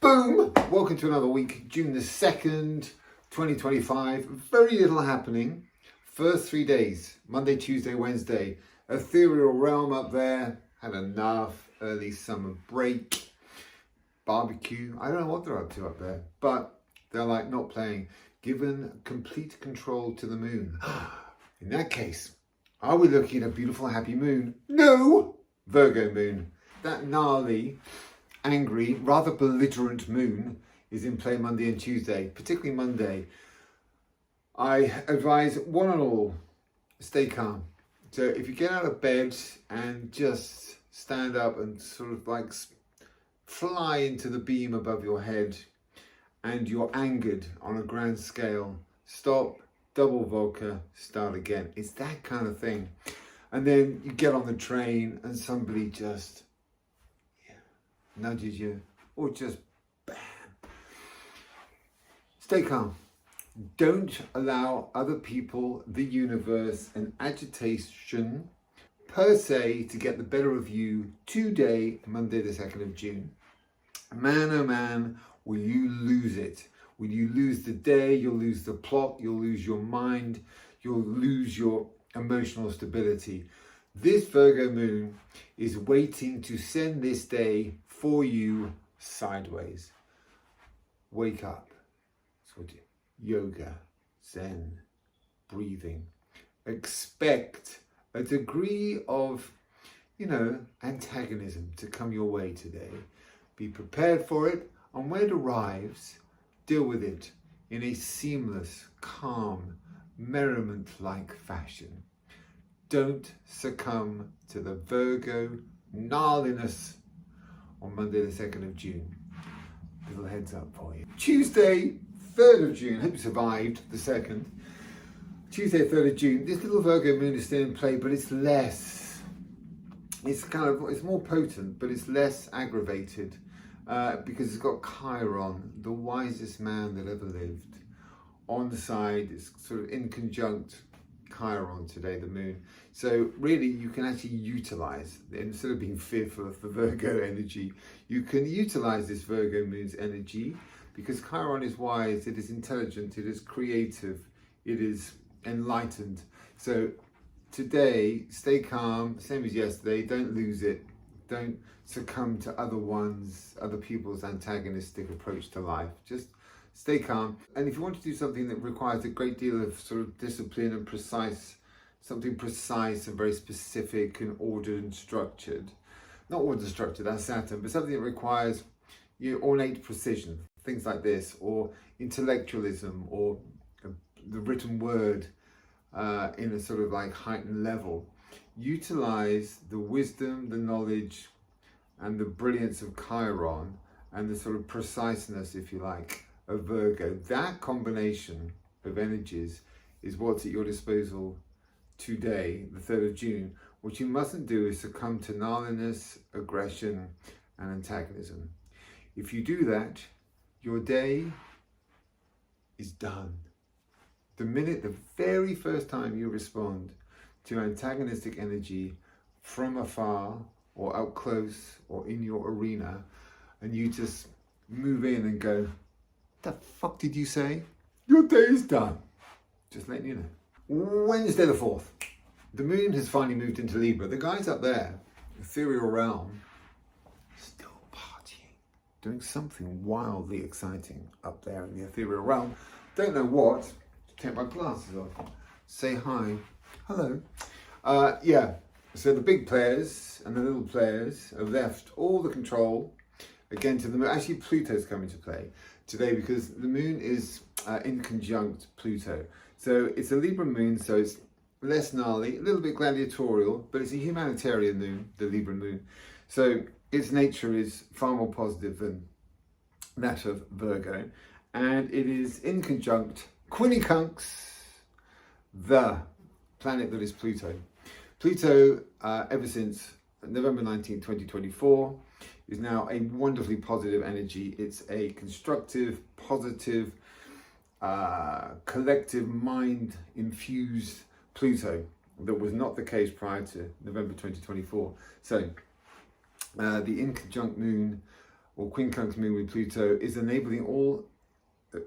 Boom! Welcome to another week, June the 2nd, 2025. Very little happening. First 3 days, Monday, Tuesday, Wednesday. Ethereal realm up there. Had enough. Early summer break. Barbecue. I don't know what they're up to up there. But they're like not playing. Given complete control to the moon. In that case, are we looking at a beautiful, happy moon? No! Virgo moon. That gnarly, angry, rather belligerent moon is in play Monday and Tuesday, particularly Monday. I advise one and all, stay calm. So if you get out of bed and just stand up and sort of like fly into the beam above your head and you're angered on a grand scale, stop, double vodka, start again. It's that kind of thing. And then you get on the train and somebody just nudges you, or just bam. Stay calm. Don't allow other people, the universe, and agitation per se to get the better of you today, Monday the 2nd of June. Man, oh man, will you lose it? Will you lose the day? You'll lose the plot. You'll lose your mind. You'll lose your emotional stability. This Virgo moon is waiting to send this day for you sideways. Wake up. So yoga, Zen, breathing. Expect a degree of, antagonism to come your way today. Be prepared for it, and when it arrives, deal with it in a seamless, calm, merriment-like fashion. Don't succumb to the Virgo gnarliness on Monday the 2nd of June. Little heads up for you. Tuesday, 3rd of June. Hope you survived the 2nd. Tuesday, 3rd of June. This little Virgo moon is still in play, but it's less. It's more potent, but it's less aggravated because it's got Chiron, the wisest man that ever lived, on the side. It's sort of in conjunct Chiron today, the moon. So really you can actually utilize, instead of being fearful of the Virgo energy, you can utilize this Virgo moon's energy because Chiron is wise, it is intelligent, it is creative, it is enlightened. So today, stay calm, same as yesterday, don't lose it. Don't succumb to other people's antagonistic approach to life. Just stay calm. And if you want to do something that requires a great deal of sort of discipline and something precise and very specific and ordered and structured, not ordered and structured, that's Saturn, but something that requires ornate precision, things like this, or intellectualism, or the written word in a sort of like heightened level. Utilize the wisdom, the knowledge, and the brilliance of Chiron, and the sort of preciseness, if you like, of Virgo. That combination of energies is what's at your disposal today, the 3rd of June. What you mustn't do is succumb to gnarliness, aggression, and antagonism. If you do that, your day is done. The very first time you respond to antagonistic energy from afar or up close or in your arena, and you just move in and go, the fuck did you say? Your day is done. Just letting you know. Wednesday the 4th. The moon has finally moved into Libra. The guys up there, ethereal realm, still partying. Doing something wildly exciting up there in the ethereal realm. Don't know what. Take my glasses off. Say hi. Hello. So the big players and the little players have left all the control again to the moon. Actually, Pluto's come into play today because the moon is in conjunct Pluto. So it's a Libra moon, so it's less gnarly, a little bit gladiatorial, but it's a humanitarian moon, the Libra moon. So its nature is far more positive than that of Virgo. And it is in conjunct Quinnicunx, the planet that is Pluto. Pluto, ever since November 19, 2024, is now a wonderfully positive energy. It's a constructive, positive, collective mind-infused Pluto that was not the case prior to November 2024. So the in conjunct moon or quincunx moon with Pluto, is enabling all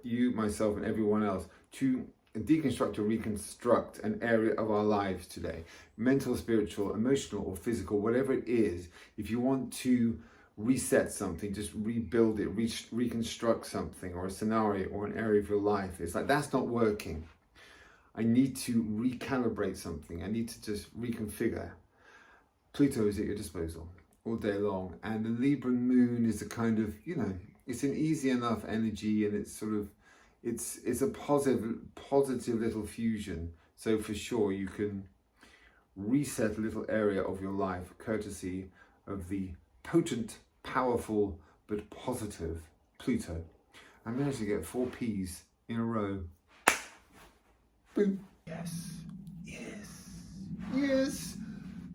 you, myself, and everyone else to deconstruct or reconstruct an area of our lives today. Mental, spiritual, emotional, or physical, whatever it is. If you want to reset something, just rebuild it, reconstruct something, or a scenario or an area of your life. It's like, that's not working. I need to recalibrate something. I need to just reconfigure. Pluto is at your disposal all day long. And the Libra moon is a kind of, you know, it's an easy enough energy, and it's sort of, it's a positive little fusion. So for sure you can reset a little area of your life courtesy of the potent, powerful, but positive Pluto. I managed to get 4 P's in a row. Boom. Yes, yes, yes.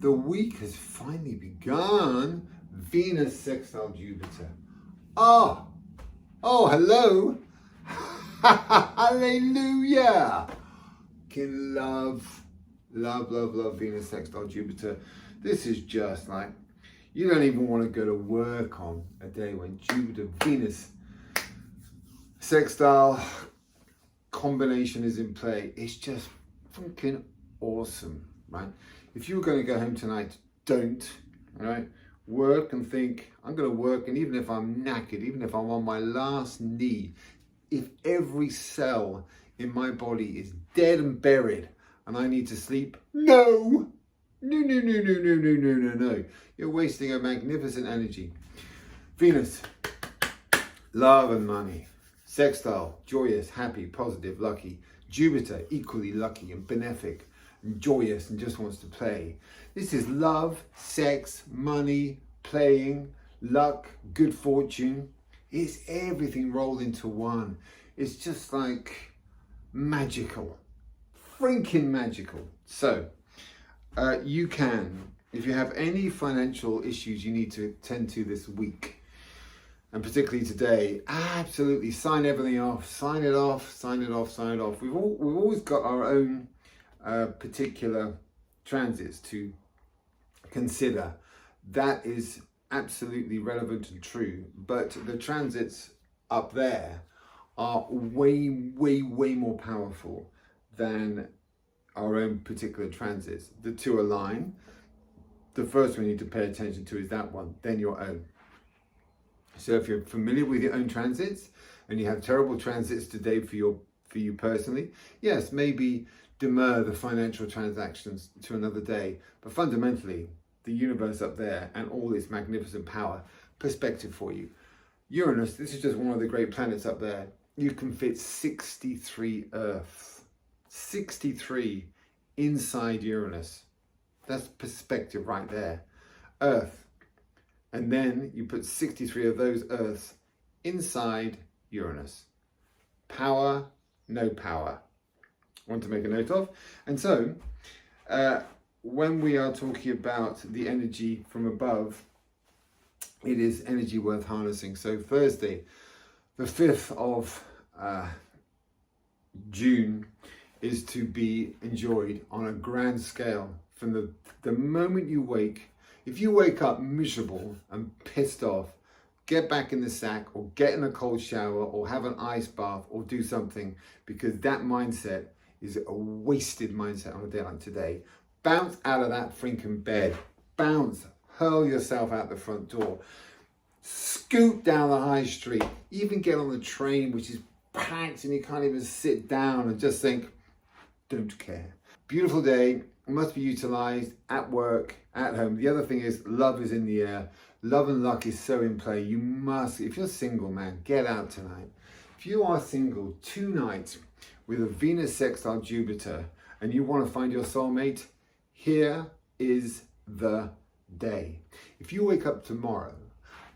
The week has finally begun. Venus sextile Jupiter. Oh, hello. Hallelujah. Can love Venus sextile Jupiter. This is just like, you don't even want to go to work on a day when Jupiter Venus sextile combination is in play. It's just fucking awesome, right? If you were going to go home tonight, don't, all right? Work and think, I'm going to work, and even if I'm knackered, even if I'm on my last knee, if every cell in my body is dead and buried and I need to sleep, no. You're wasting a magnificent energy. Venus, love and money. Sextile, joyous, happy, positive, lucky. Jupiter, equally lucky and benefic and joyous and just wants to play. This is love, sex, money, playing, luck, good fortune. It's everything rolled into one. It's just like magical, freaking magical. So you can, if you have any financial issues you need to tend to this week, and particularly today, absolutely sign everything off, sign it off. We've always got our own particular transits to consider. That is absolutely relevant and true, but the transits up there are way more powerful than our own particular transits. The two align. The first one you need to pay attention to is that one, then your own. So if you're familiar with your own transits and you have terrible transits today for you personally, yes, maybe demur the financial transactions to another day, but fundamentally the universe up there and all its magnificent power, perspective for you. Uranus, this is just one of the great planets up there. You can fit 63 Earths, 63 inside Uranus. That's perspective right there. Earth. And then you put 63 of those Earths inside Uranus. Power, no power. Want to make a note of. And so, when we are talking about the energy from above, it is energy worth harnessing. So Thursday, the 5th of June, is to be enjoyed on a grand scale. From the moment you wake, if you wake up miserable and pissed off, get back in the sack or get in a cold shower or have an ice bath or do something, because that mindset is a wasted mindset on a day like today. Bounce out of that freaking bed. Bounce. Hurl yourself out the front door. Scoot down the high street. Even get on the train, which is packed and you can't even sit down, and just think, don't care. Beautiful day. Must be utilized at work, at home. The other thing is love is in the air. Love and luck is so in play. You must, if you're single, man, get out tonight. If you are single tonight with a Venus sextile Jupiter and you want to find your soulmate, here is the day. If you wake up tomorrow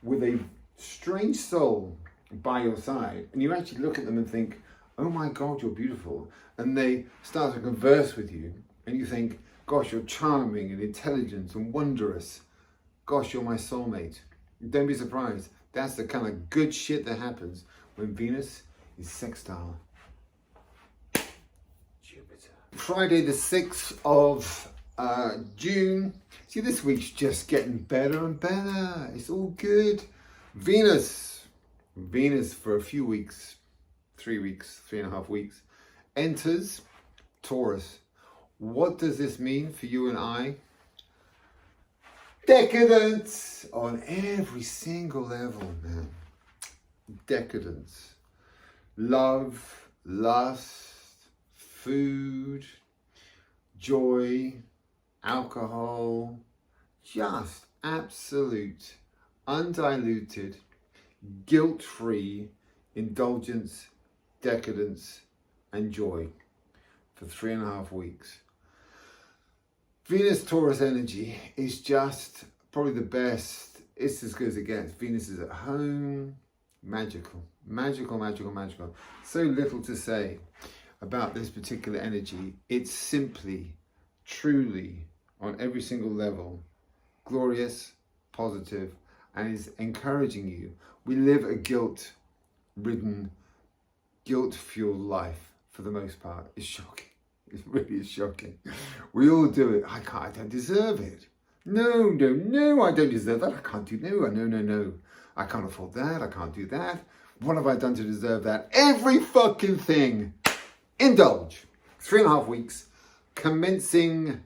with a strange soul by your side and you actually look at them and think, oh my God, you're beautiful, and they start to converse with you, and you think, gosh, you're charming and intelligent and wondrous. Gosh, you're my soulmate. Don't be surprised. That's the kind of good shit that happens when Venus is sextile Jupiter. Friday the 6th of June. See, this week's just getting better and better. It's all good. Venus for a few weeks, 3 weeks, 3.5 weeks, enters Taurus. What does this mean for you and I? Decadence on every single level, man. Decadence. Love, lust, food, joy, alcohol, just absolute, undiluted, guilt-free indulgence, decadence, and joy for 3.5 weeks. Venus Taurus energy is just probably the best. It's as good as it gets. Venus is at home. Magical, magical, magical, magical. So little to say about this particular energy. It's simply, truly, on every single level, glorious, positive, and is encouraging you. We live a guilt-ridden, guilt-fueled life for the most part. It's shocking. It really is shocking. We all do it. I don't deserve it. No, I don't deserve that. I can't do no. I can't afford that. I can't do that. What have I done to deserve that? Every fucking thing. Indulge. 3.5 weeks, commencing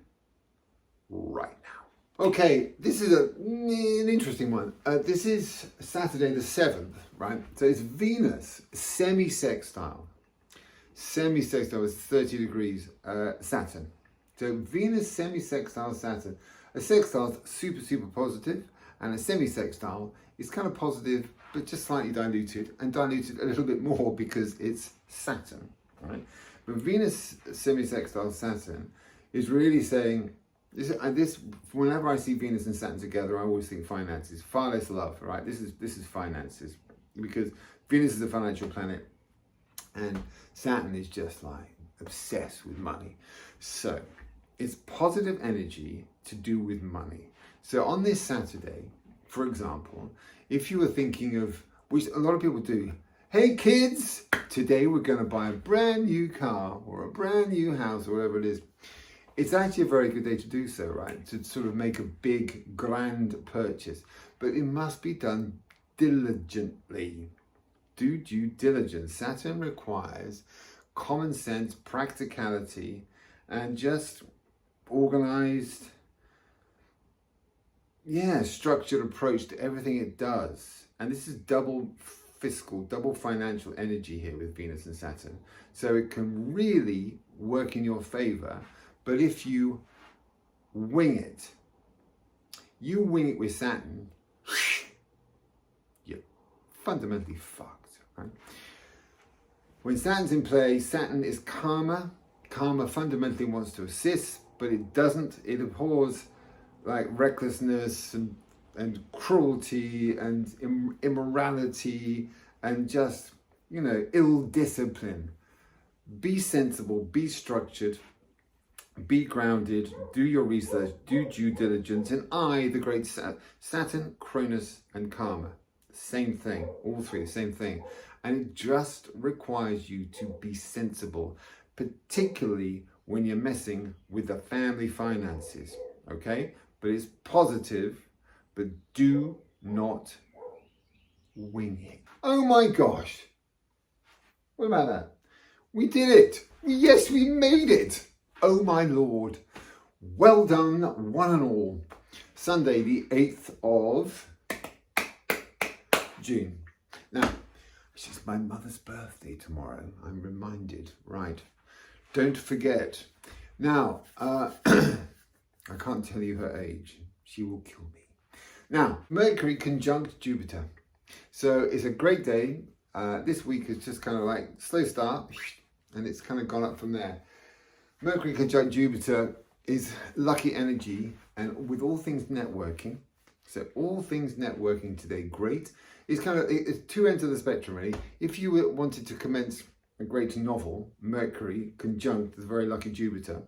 right now. Okay, this is an interesting one. This is Saturday the 7th, right? So it's Venus semi-sextile. Semi-sextile is 30 degrees Saturn. So Venus semi-sextile Saturn. A sextile is super, super positive, and a semi-sextile is kind of positive, but just slightly diluted, and diluted a little bit more because it's Saturn, right? But Venus semi-sextile Saturn is really saying, this whenever I see Venus and Saturn together, I always think finances, far less love, right? This is finances, because Venus is a financial planet, and Saturn is just like obsessed with money. So it's positive energy to do with money. So on this Saturday, for example, if you were thinking of, which a lot of people do, hey kids, today we're going to buy a brand new car or a brand new house or whatever it is. It's actually a very good day to do so, right? To sort of make a big, grand purchase. But it must be done diligently. Do due diligence. Saturn requires common sense, practicality, and just organized, structured approach to everything it does. And this is double fiscal, double financial energy here with Venus and Saturn. So it can really work in your favor. But if you wing it with Saturn, you're fundamentally fucked. Right? When Saturn's in play, Saturn is karma. Karma fundamentally wants to assist, but it doesn't. It abhors like recklessness and cruelty and immorality and just, ill discipline. Be sensible, be structured, be grounded, do your research, do due diligence. And the great Saturn, Cronus, and Karma, same thing, all three, same thing. And it just requires you to be sensible, particularly when you're messing with the family finances, okay? But it's positive, but do not wing it. Oh my gosh. What about that? We did it. Yes, we made it. Oh my Lord. Well done, one and all. Sunday, the 8th of June. Now, it's just my mother's birthday tomorrow. I'm reminded. Right. Don't forget. Now, I can't tell you her age. She will kill me. Now, Mercury conjunct Jupiter. So it's a great day. This week is just kind of like slow start, and it's kind of gone up from there. Mercury conjunct Jupiter is lucky energy, and with all things networking. So all things networking today, great. It's two ends of the spectrum, really. If you wanted to commence a great novel, Mercury conjunct the very lucky Jupiter,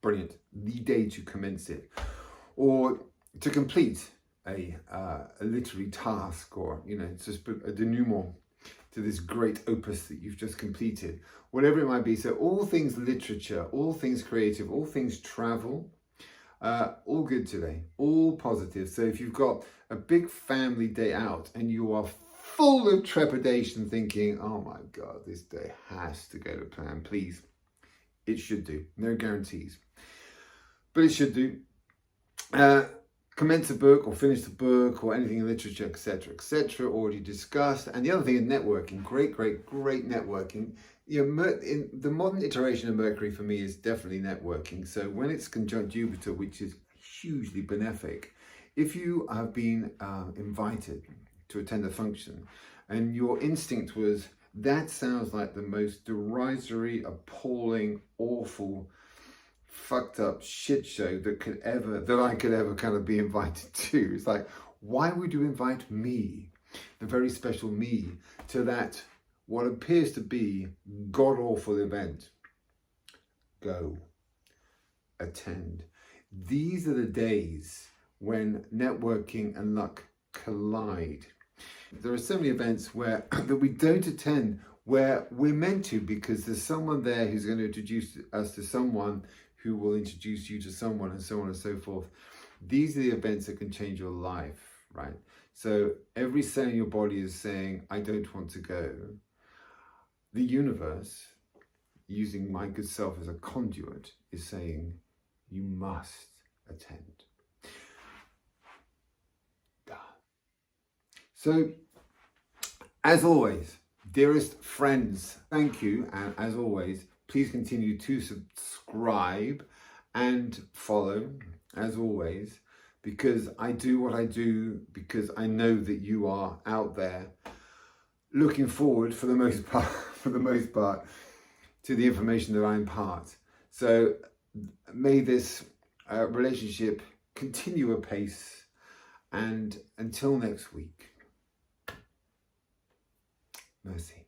brilliant. The day to commence it. Or to complete a literary task, or, just put a denouement to this great opus that you've just completed, whatever it might be. So all things literature, all things creative, all things travel, all good today, all positive. So if you've got a big family day out and you are full of trepidation thinking, oh my God, this day has to go to plan, please. It should do. No guarantees. But it should do. Commence a book or finish the book or anything in literature, etc., already discussed. And the other thing is networking. Great networking. In the modern iteration of Mercury for me is definitely networking. So when it's conjunct Jupiter, which is hugely benefic, if you have been invited to attend a function and your instinct was, that sounds like the most derisory, appalling, awful, fucked up shit show that I could ever kind of be invited to. It's like, why would you invite me, the very special me, to that what appears to be god-awful event? Go. Attend. These are the days when networking and luck collide. There are so many events where that we don't attend, where we're meant to, because there's someone there who's going to introduce us to someone who will introduce you to someone, and so on and so forth. These are the events that can change your life, right? So every cell in your body is saying, I don't want to go. The universe, using my good self as a conduit, is saying, you must attend. So, as always, dearest friends, thank you. And as always, please continue to subscribe and follow, as always, because I do what I do because I know that you are out there looking forward, for the most part, to the information that I impart. So may this relationship continue apace, and until next week, mercy.